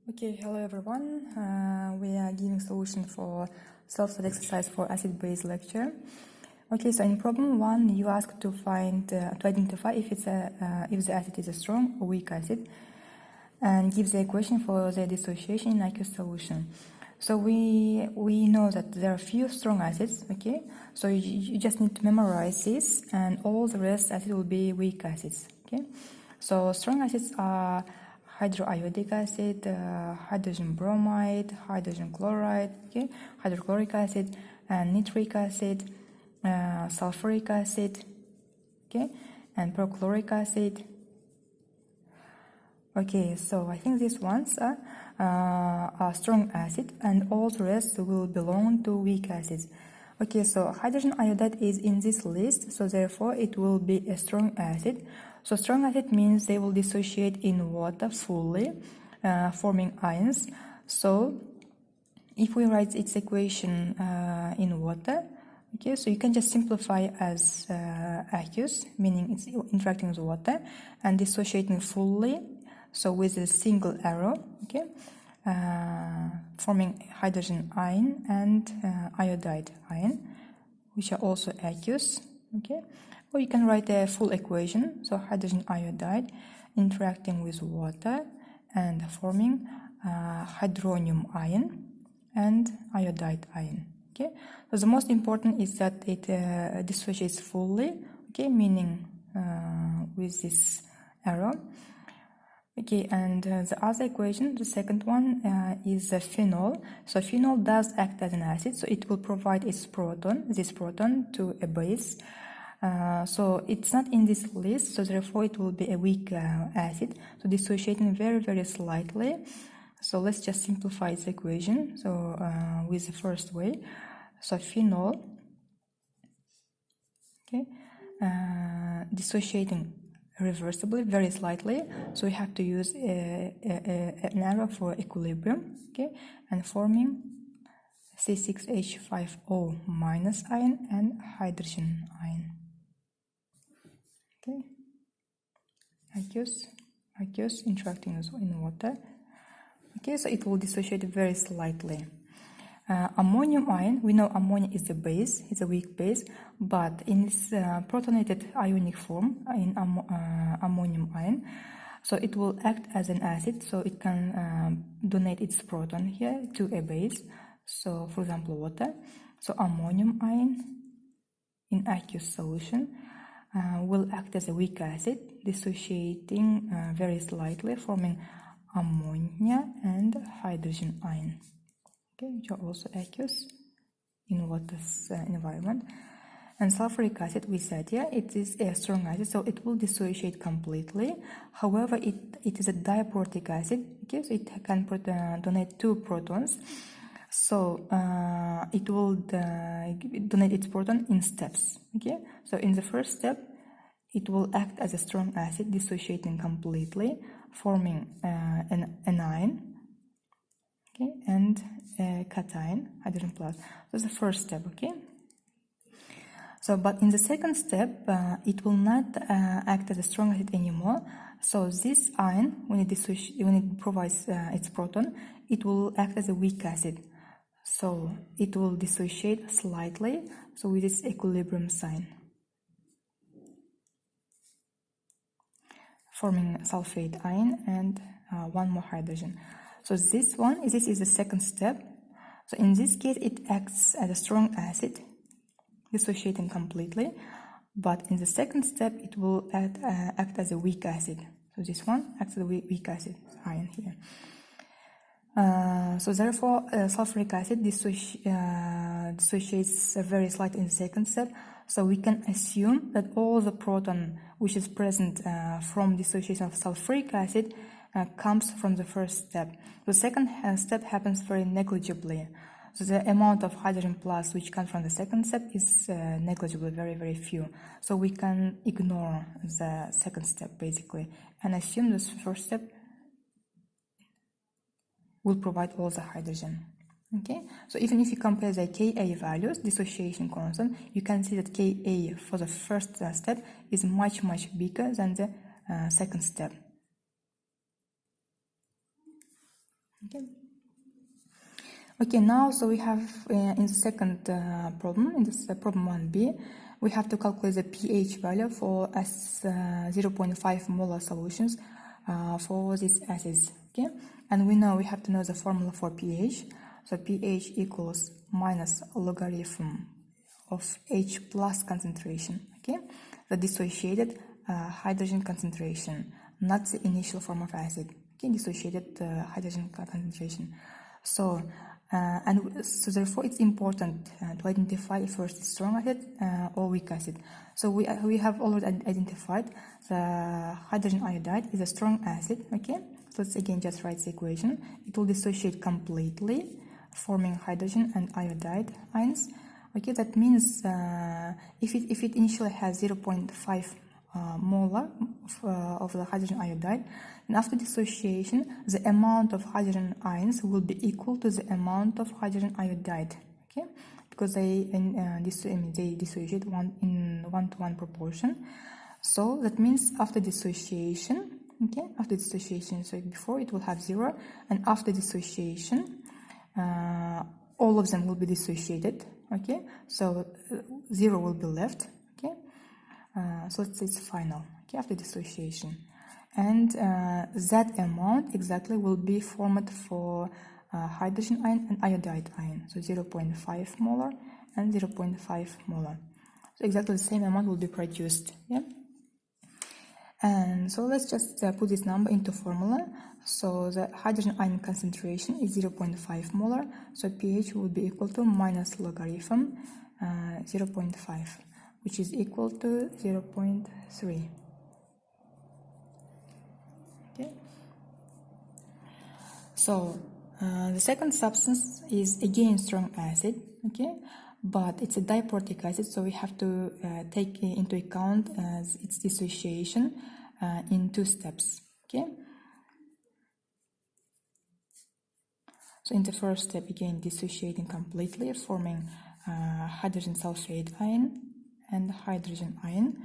Okay, hello everyone. We are giving solution for self-study exercise for acid-base lecture. Okay, so in problem 1, you ask to identify if the acid is a strong or weak acid, and give the equation for the dissociation in aqueous solution. So we know that there are few strong acids. Okay, so you just need to memorize this, and all the rest acid will be weak acids. Okay, so strong acids are hydroiodic acid, hydrogen bromide, hydrogen chloride, okay, hydrochloric acid, and nitric acid, sulfuric acid, okay, and perchloric acid. Okay, so I think these ones are strong acid, and all the rest will belong to weak acids. Okay, so hydrogen iodide is in this list, so therefore it will be a strong acid. So strong acid means they will dissociate in water fully, forming ions. So if we write its equation in water, okay, so you can just simplify as aqueous, meaning it's interacting with water, and dissociating fully, so with a single arrow, okay, forming hydrogen ion and iodide ion, which are also aqueous, okay. Or you can write a full equation, so hydrogen iodide interacting with water and forming hydronium ion and iodide ion. Okay, so the most important is that it dissociates fully, okay, meaning with this arrow. Okay, and the other equation, the second one, is phenol. So phenol does act as an acid, so it will provide this proton to a base. So it's not in this list, so therefore it will be a weak acid, so dissociating very, very slightly. So let's just simplify the equation. So with the first way, so phenol, okay, dissociating reversibly very slightly, so we have to use an arrow for equilibrium, okay, and forming C6H5O minus ion and hydrogen ion. Okay, aqueous interacting in water. Okay, so it will dissociate very slightly. Ammonium ion, we know ammonia is a base, it's a weak base, but in this protonated ionic form in ammonium ion, so it will act as an acid, so it can donate its proton here to a base, so for example water. So ammonium ion in aqueous solution will act as a weak acid, dissociating very slightly, forming ammonia and hydrogen ion, okay, which are also aqueous in water's environment. And sulfuric acid, we said, yeah, it is a strong acid, so it will dissociate completely. However, it is a diprotic acid, okay, so it can donate 2 protons. So it will donate its proton in steps, okay. So in the first step, it will act as a strong acid, dissociating completely, forming an anion, okay, and a cation, hydrogen plus. That's the first step, okay. So, but in the second step, it will not act as a strong acid anymore. So this ion, when it provides its proton, it will act as a weak acid. So it will dissociate slightly, so with this equilibrium sign, forming sulfate ion and 1 more hydrogen. So this is the second step. So in this case, it acts as a strong acid, dissociating completely, but in the second step, it will act as a weak acid. So this one acts as a weak acid ion here. So therefore, sulfuric acid dissociates very slightly in the second step. So we can assume that all the proton which is present from dissociation of sulfuric acid comes from the first step. The second step happens very negligibly. So the amount of hydrogen plus which comes from the second step is negligible, very, very few. So we can ignore the second step basically and assume this first step will provide all the hydrogen. Okay, so even if you compare the Ka values, dissociation constant, you can see that Ka for the first step is much, much bigger than the second step. Okay, now so we have in the second problem, in this problem 1b, we have to calculate the pH value for 0.5 molar solutions for these acids. Okay, and we know we have to know the formula for pH. So pH equals minus logarithm of H plus concentration. Okay, the dissociated hydrogen concentration, not the initial form of acid. Okay, dissociated hydrogen concentration. So so therefore it's important to identify first the strong acid or weak acid. So we have already identified the hydrogen iodide is a strong acid. Okay, so let's again just write the equation. It will dissociate completely, forming hydrogen and iodide ions. Okay, that means if it initially has 0.5 molar of the hydrogen iodide, and after dissociation, the amount of hydrogen ions will be equal to the amount of hydrogen iodide. Okay, because they dissociate in 1-to-1 proportion. So that means after dissociation, okay, after dissociation, so before it will have 0, and after dissociation, all of them will be dissociated. Okay, so 0 will be left. Okay, so let's say it's final. Okay, after dissociation, and that amount exactly will be formed for hydrogen ion and iodide ion. So 0.5 molar and 0.5 molar. So exactly the same amount will be produced. Yeah. And so let's just put this number into formula. So the hydrogen ion concentration is 0.5 molar. So pH will be equal to minus logarithm 0.5, which is equal to 0.3. Okay. So the second substance is again strong acid. Okay, but it's a diprotic acid, so we have to take into account its dissociation in 2 steps. Okay. So in the first step, again dissociating completely, forming hydrogen sulfate ion and hydrogen ion.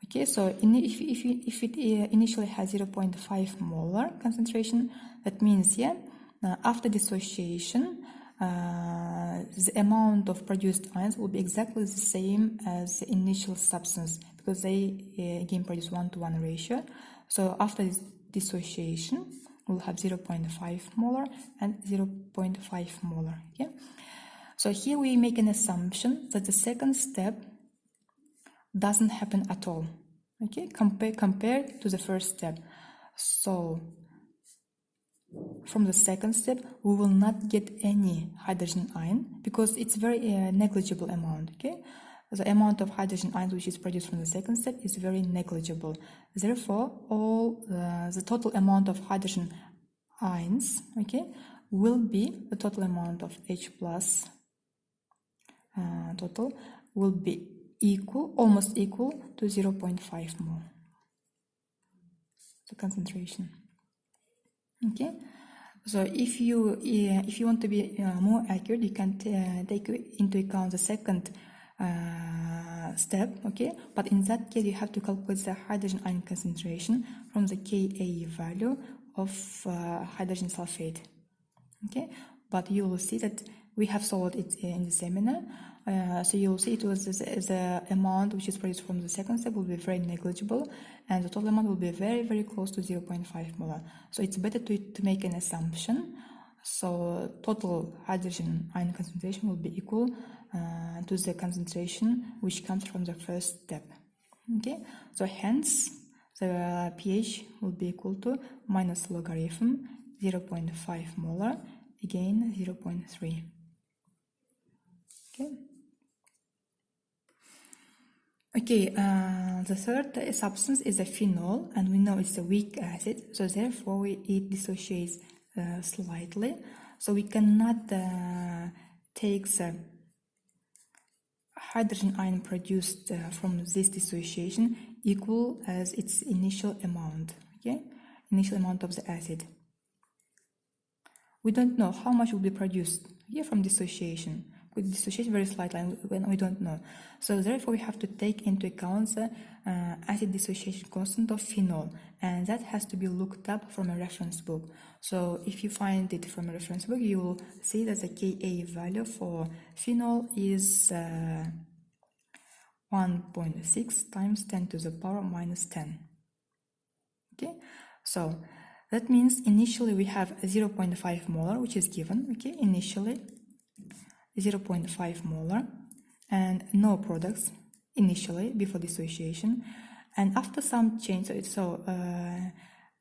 Okay, so if it initially has 0.5 molar concentration, that means after dissociation, the amount of produced ions will be exactly the same as the initial substance, because they again produce 1-to-1 ratio. So after this dissociation, we'll have 0.5 molar and 0.5 molar. Okay, so here we make an assumption that the second step doesn't happen at all. Okay, compared to the first step. So from the second step, we will not get any hydrogen ion because it's very negligible amount. Okay, the amount of hydrogen ions which is produced from the second step is very negligible. Therefore, all the total amount of hydrogen ions, okay, will be the total amount of H plus total will be equal, almost equal to 0.5 mole. The concentration. Okay, so if you want to be more accurate, you can take into account the second step. Okay, but in that case, you have to calculate the hydrogen ion concentration from the Ka value of hydrogen sulfate. Okay, but you will see that we have solved it in the seminar. So you will see it was the amount which is produced from the second step will be very negligible, and the total amount will be very, very close to 0.5 molar. So it's better to make an assumption. So total hydrogen ion concentration will be equal to the concentration which comes from the first step. Okay, so hence the pH will be equal to minus logarithm 0.5 molar, again 0.3. Okay. Okay, the third substance is a phenol, and we know it's a weak acid, so therefore it dissociates slightly. So we cannot take the hydrogen ion produced from this dissociation equal as its initial amount. Okay, initial amount of the acid. We don't know how much will be produced here from dissociation, could dissociate very slightly when we don't know. So therefore we have to take into account the acid dissociation constant of phenol, and that has to be looked up from a reference book. So if you find it from a reference book, you will see that the Ka value for phenol is 1.6 times 10 to the power minus 10. Okay, so that means initially we have 0.5 molar, which is given, okay, initially 0.5 molar, and no products initially before dissociation, and after some change, so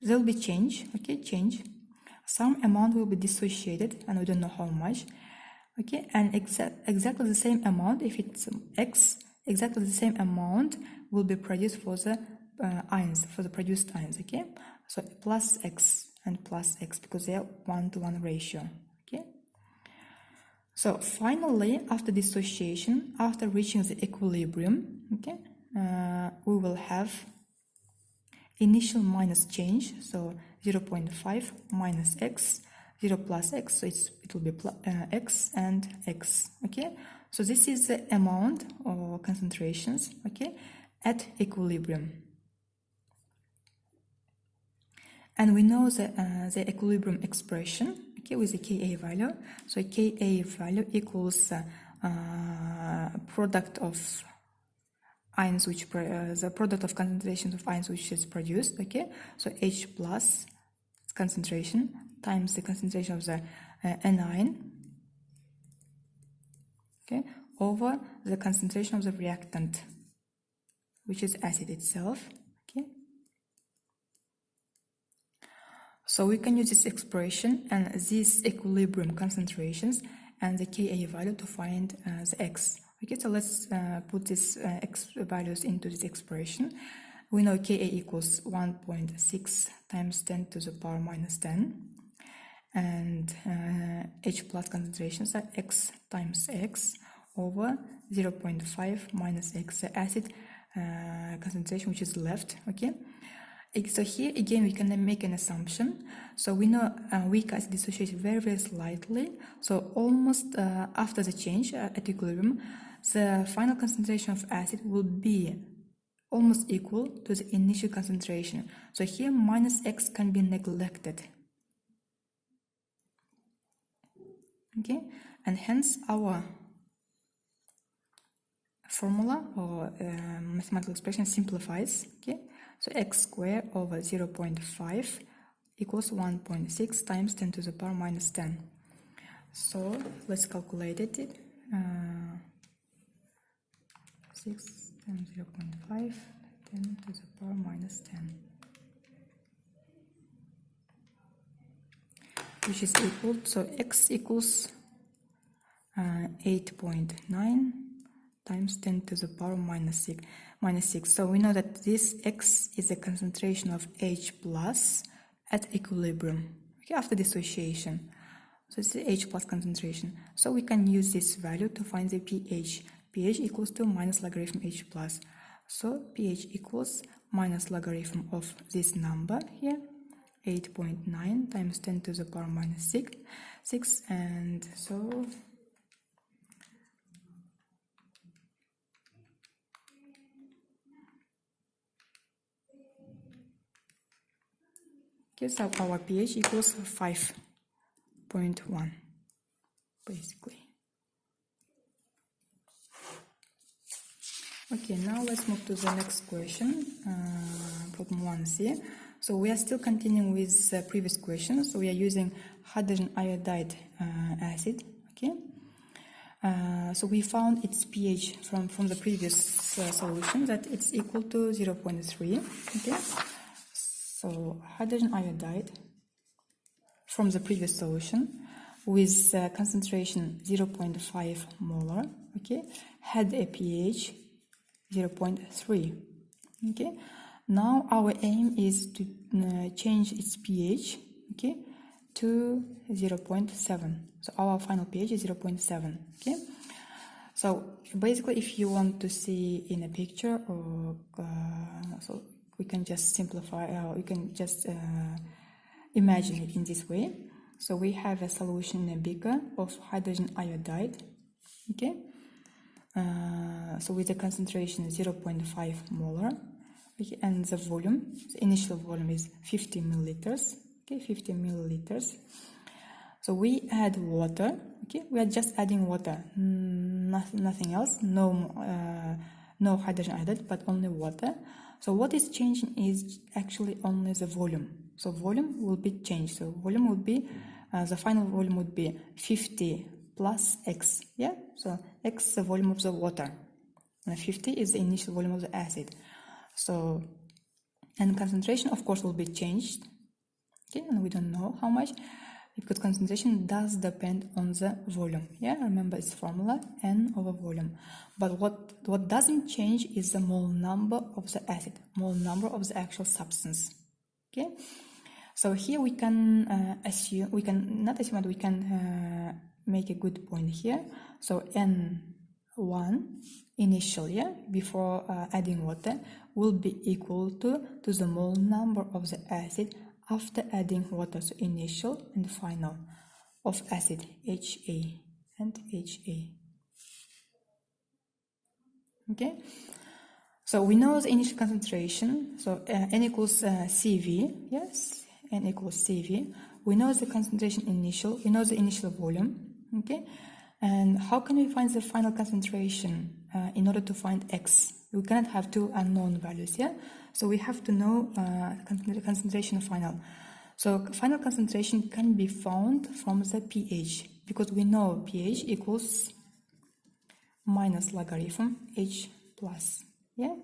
there will be change, okay, change, some amount will be dissociated, and we don't know how much, okay, and exactly the same amount, if it's X, exactly the same amount will be produced for the ions, for the produced ions, okay, so plus X and plus X, because they are 1-to-1 ratio, okay. So finally, after dissociation, after reaching the equilibrium, okay, we will have initial minus change, so 0.5 minus X, 0 plus X, so it will be X and X, okay. So this is the amount or concentrations, okay, at equilibrium. And we know the equilibrium expression, okay, with the Ka value. So Ka value equals product of ions which the product of concentrations of ions which is produced, okay. So H plus concentration times the concentration of the anion, okay, over the concentration of the reactant, which is acid itself, okay. So we can use this expression and these equilibrium concentrations and the Ka value to find the X. Okay, so let's put these X values into this expression. We know Ka equals 1.6 times 10 to the power minus 10, and H plus concentrations are X times X over 0.5 minus X, the acid concentration which is left, okay. So here again we can make an assumption. So we know weak acid dissociates very, very slightly. So almost after the change at equilibrium, the final concentration of acid will be almost equal to the initial concentration. So here minus X can be neglected. Okay, and hence our formula or mathematical expression simplifies. Okay. So X squared over 0.5 equals 1.6 times 10 to the power minus 10. So let's calculate it. 6 times 0.5, 10 to the power minus 10. Which is equal, so X equals 8.9 times 10 to the power minus 6. So we know that this X is the concentration of H plus at equilibrium, okay, after dissociation. So it's the H plus concentration. So we can use this value to find the pH. pH equals to minus logarithm H plus. So pH equals minus logarithm of this number here, 8.9 times 10 to the power minus 6, and so okay, so our pH equals 5.1, basically. Okay, now let's move to the next question, problem 1c. So we are still continuing with the previous question. So we are using hydrogen iodide acid, okay. So we found its pH from the previous solution that it's equal to 0.3, okay. So hydrogen iodide from the previous solution with concentration 0.5 molar, okay, had a pH 0.3, okay. Now our aim is to change its pH, okay, to 0.7. So our final pH is 0.7, okay. So basically if you want to see in a picture, or so we can just simplify, we can just imagine it in this way. So we have a solution in a beaker of hydrogen iodide, Okay, so with the concentration 0.5 molar, okay, and the volume, the initial volume is 50 milliliters. Okay, 50 milliliters. So we add water. Okay, we are just adding water, nothing else. No hydrogen added, but only water. So what is changing is actually only the volume. So volume will be changed. So volume would be the final volume would be 50 plus x. Yeah. So x is the volume of the water, and 50 is the initial volume of the acid. So, and concentration of course will be changed. Okay, and we don't know how much, because concentration does depend on the volume. Yeah, remember its formula, N over volume. But what doesn't change is the mole number of the acid, mole number of the actual substance. Okay, so here we can assume, we can not assume, but we can make a good point here. So N1 initial, yeah, before adding water, will be equal to the mole number of the acid after adding water. So initial and final of acid, HA and HA. Okay, so we know the initial concentration, so N equals CV, yes, N equals CV. We know the concentration initial, we know the initial volume, okay, and how can we find the final concentration in order to find X? We cannot have two unknown values, yeah, so we have to know concentration final. So final concentration can be found from the pH, because we know pH equals minus logarithm H plus, yeah,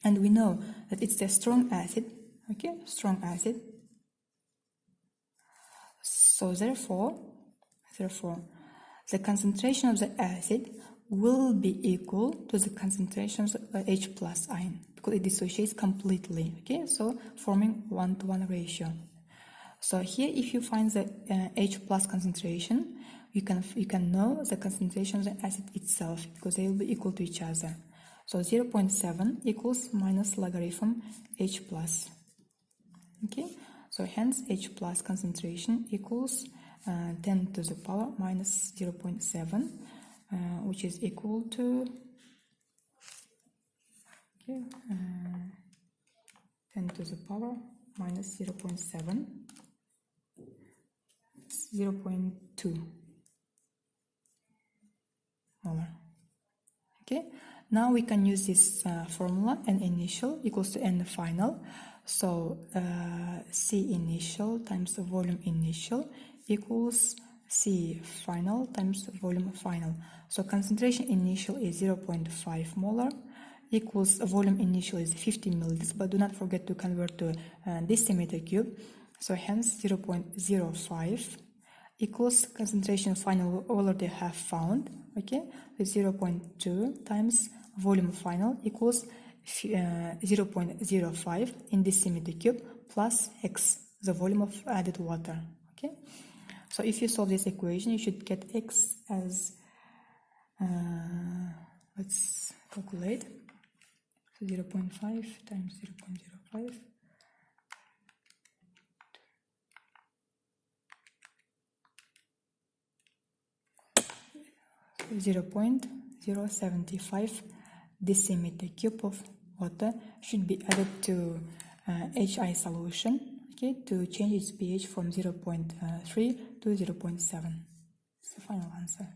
and we know that it's a strong acid, okay, strong acid. So therefore the concentration of the acid will be equal to the concentration of H plus ion, because it dissociates completely, okay, so forming 1-to-1 ratio. So here, if you find the H plus concentration, you can know the concentration of the acid itself, because they will be equal to each other. So 0.7 equals minus logarithm H plus. Okay, so hence H plus concentration equals 10 to the power minus 0.7, which is equal to 10 to the power minus 0.7, 0.2 molar. Okay, now we can use this formula, N initial equals to N final. So C initial times the volume initial equals C final times volume final. So concentration initial is 0.5 molar equals volume initial is 50 milliliters, but do not forget to convert to decimeter cube. So hence 0.05 equals concentration final we already have found, okay, with 0.2 times volume final equals 0.05 in decimeter cube plus x, the volume of added water, okay. So if you solve this equation, you should get x as, let's calculate, so 0.5 times 0.05, 0.075 decimeter cube of water should be added to HI solution, okay, to change its pH from 0.3 to 0.7. It's the final answer.